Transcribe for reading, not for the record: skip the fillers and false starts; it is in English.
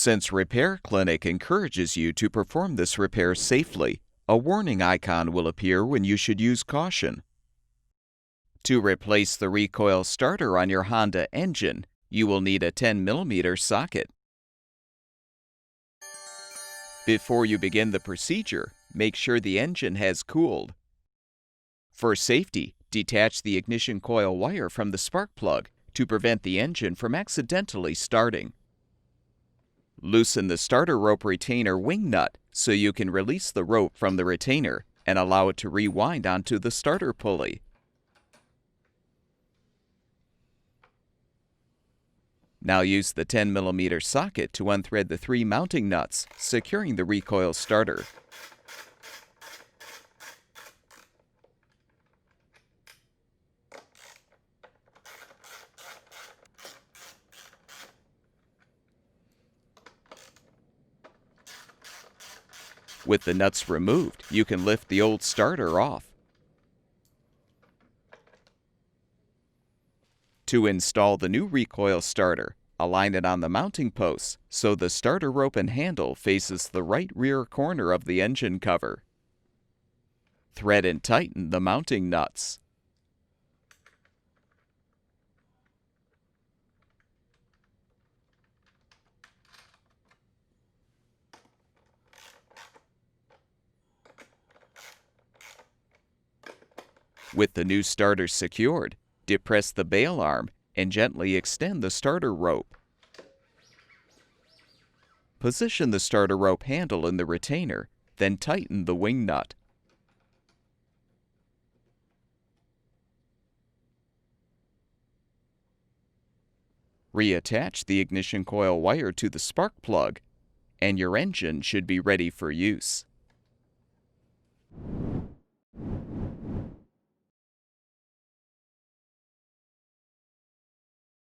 Since Repair Clinic encourages you to perform this repair safely, a warning icon will appear when you should use caution. To replace the recoil starter on your Honda engine, you will need a 10mm socket. Before you begin the procedure, make sure the engine has cooled. For safety, detach the ignition coil wire from the spark plug to prevent the engine from accidentally starting. Loosen the starter rope retainer wing nut so you can release the rope from the retainer and allow it to rewind onto the starter pulley. Now use the 10mm socket to unthread the 3 mounting nuts, securing the recoil starter. With the nuts removed, you can lift the old starter off. To install the new recoil starter, align it on the mounting posts so the starter rope and handle faces the right rear corner of the engine cover. Thread and tighten the mounting nuts. With the new starter secured, depress the bail arm and gently extend the starter rope. Position the starter rope handle in the retainer, then tighten the wing nut. Reattach the ignition coil wire to the spark plug, and your engine should be ready for use.